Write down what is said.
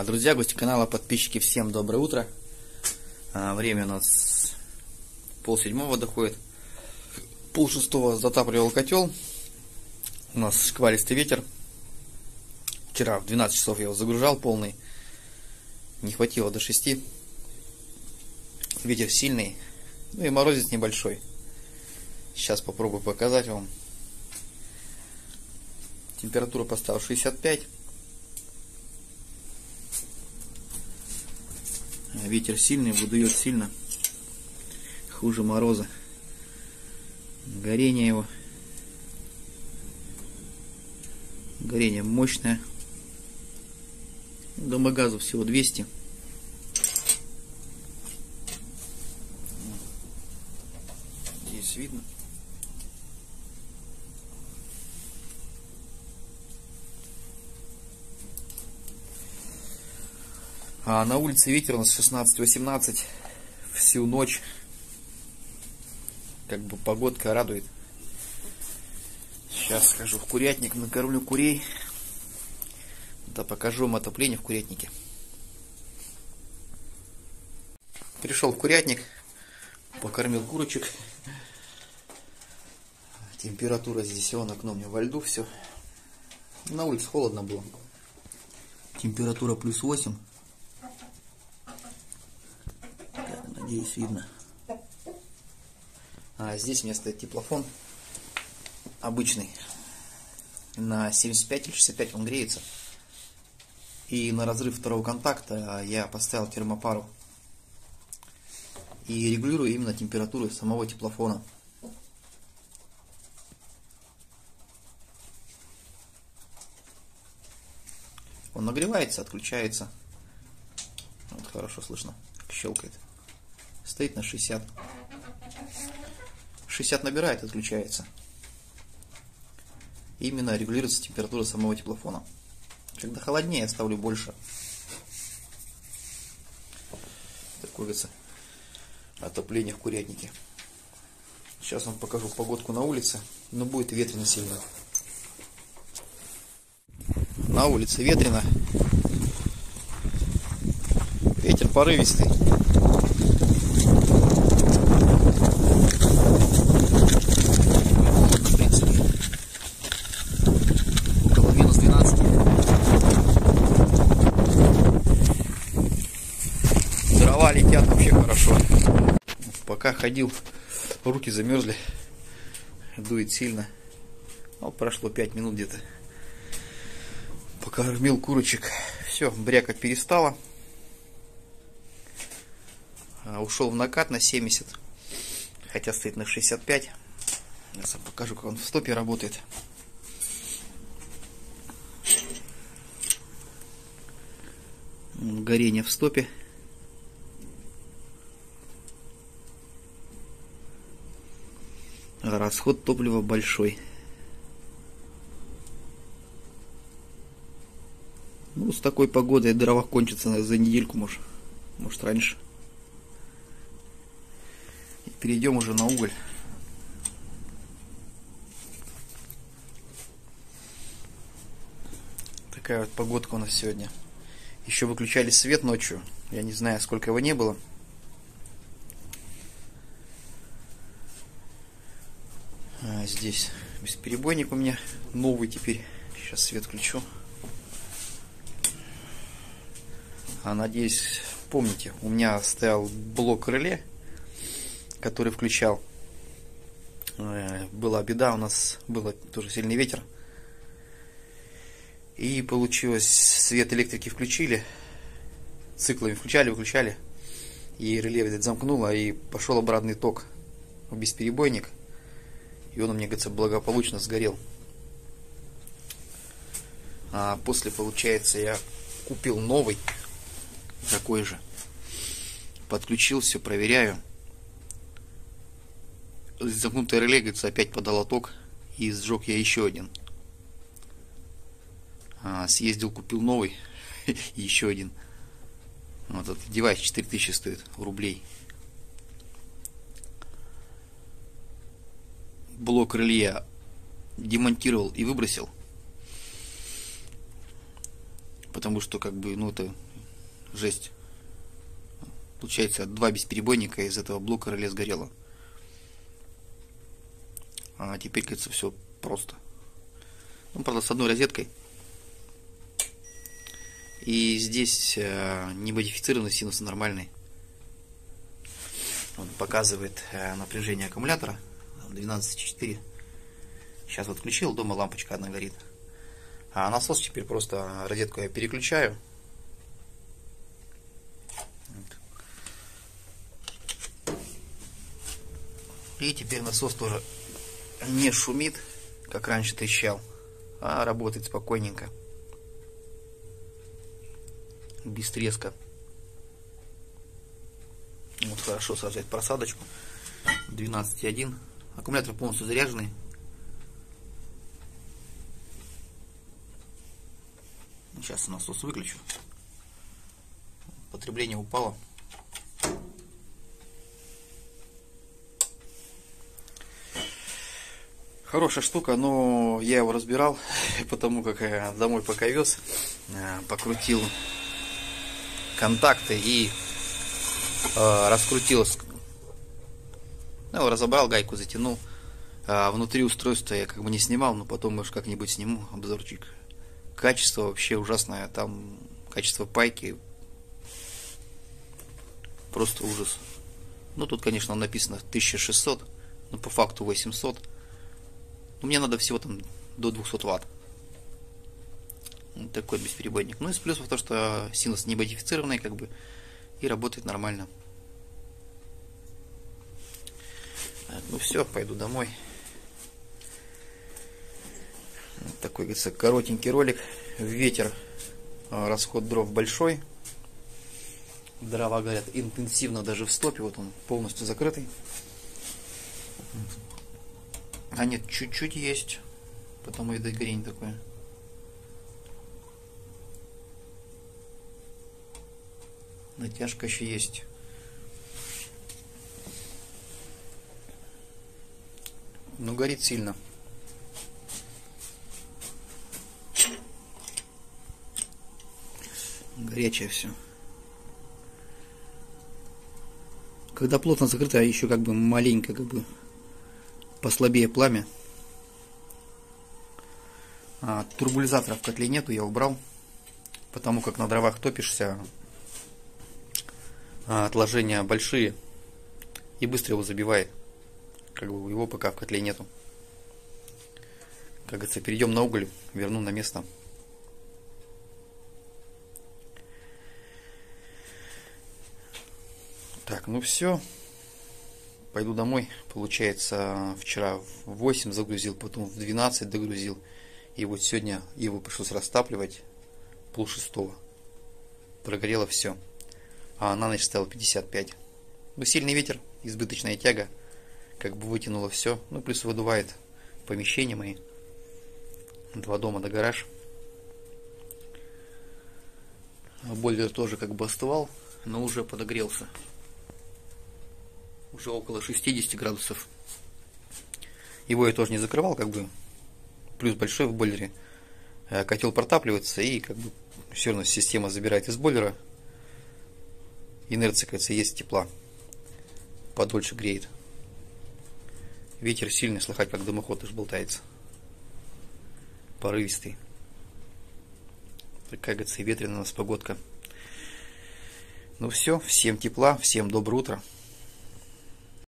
Друзья, гости канала, подписчики, всем доброе утро. Время у нас 6:30 доходит. 5:30 затапливал котел. У нас шквалистый ветер. Вчера в 12 часов я его загружал полный. Не хватило до 6. Ветер сильный. Ну и морозец небольшой. Сейчас попробую показать вам. Температура поставил 65. Ветер сильный, выдует сильно. Хуже мороза. Горение его. Горение мощное. Домогазу всего 200. Здесь видно. А на улице ветер у нас 16-18 всю ночь. Как бы погодка радует. Сейчас схожу в курятник, накормлю курей. Да покажу вам отопление в курятнике. Пришел в курятник, покормил курочек. Температура здесь, вон окно у меня во льду все. На улице холодно было. Температура +8. Надеюсь, видно. Здесь у меня стоит теплофон обычный. На 75 или 65 он греется. И на разрыв второго контакта я поставил термопару. И регулирую именно температуру самого теплофона. Он нагревается, отключается. Вот хорошо слышно, как щелкает. Стоит на 60. 60 набирает, отключается. Именно регулируется температура самого теплофона. Когда холоднее, я ставлю больше. Такое, говорится, отопление в курятнике. Сейчас вам покажу погодку на улице. Но будет ветрено сильно. На улице ветрено. Ветер порывистый. Летят вообще хорошо. Пока ходил, руки замерзли. Дует сильно. Ну, прошло 5 минут где-то. Покормил курочек. Все, брякать перестало. Ушел в накат на 70. Хотя стоит на 65. Сейчас вам покажу, как он в стопе работает. Горение в стопе. Расход топлива большой. Ну, с такой погодой дрова кончится за недельку, может раньше. И перейдем уже на уголь. Такая вот погодка у нас сегодня. Еще выключали свет ночью. Я не знаю, сколько его не было. Здесь бесперебойник у меня новый теперь. Сейчас свет включу. Надеюсь, помните, у меня стоял блок реле, который включал. Была беда, у нас был тоже сильный ветер. И получилось, свет электрики включили. Циклами включали, выключали. И реле, видать, замкнуло, и пошел обратный ток в бесперебойник. И он у меня, говорится, благополучно сгорел. А после, получается, я купил новый, такой же. Подключил, все проверяю. Замкнутое реле, говорится, опять подало ток. И сжег я еще один. Съездил, купил новый. И еще один. Вот этот девайс 4000 стоит рублей. Блок реле демонтировал и выбросил. потому что как бы, ну, это жесть. Получается, 2 бесперебойника из этого блока реле сгорело. А теперь, кажется, все просто. Ну, правда, с одной розеткой. И здесь не модифицированный синус, а нормальный. Он показывает напряжение аккумулятора 12,4. Сейчас вот включил, дома лампочка одна горит. А насос теперь просто розетку я переключаю. И теперь насос тоже не шумит, как раньше трещал, а работает спокойненько, без треска. Вот хорошо сажать просадочку. 12,1. Аккумулятор полностью заряженный. Сейчас насос выключу. Потребление упало. Хорошая штука, но я его разбирал, потому как я домой пока вез, покрутил контакты и раскрутилось. Ну, разобрал, гайку затянул. Внутри устройства я как бы не снимал, но потом, может, как-нибудь сниму обзорчик. Качество вообще ужасное, там качество пайки просто ужас. Ну, тут, конечно, написано 1600, но по факту 800. Мне надо всего там до 200 ватт. Вот такой бесперебойник. Ну, из плюсов то, что синус не модифицированный, как бы, и работает нормально. Так, ну все, пойду домой. Вот такой, говорится, коротенький ролик. Ветер, расход дров большой. Дрова горят интенсивно даже в стопе. Вот он полностью закрытый. А нет, чуть-чуть есть. Потому и догорение такое. Натяжка еще есть. Но горит сильно. Горячее все. Когда плотно закрыто, а еще как бы маленько, как бы послабее пламя. Турбулизатора в котле нету, я убрал. Потому как на дровах топишься, отложения большие и быстро его забивает. Как бы его пока в котле нету. Как говорится, перейдем на уголь, верну на место. Так, ну все. Пойду домой. Получается, вчера в 8 загрузил, потом в 12 догрузил. И вот сегодня его пришлось растапливать. 5:30. Прогорело все. А на ночь стоял 55. Ну, сильный ветер, избыточная тяга. Как бы вытянуло все. Ну, плюс выдувает помещения мои. 2 дома да гараж. Бойлер тоже как бы остывал, но уже подогрелся. Уже около 60 градусов. Его я тоже не закрывал, как бы. Плюс большой в бойлере. Котел протапливается, и как бы все равно система забирает из бойлера. Инерция, кажется, есть тепла. Подольше греет. Ветер сильный, слыхать, как дымоход аж болтается. Порывистый. Такая, говорится, ветреная у нас погодка. Ну все, всем тепла, всем доброе утро.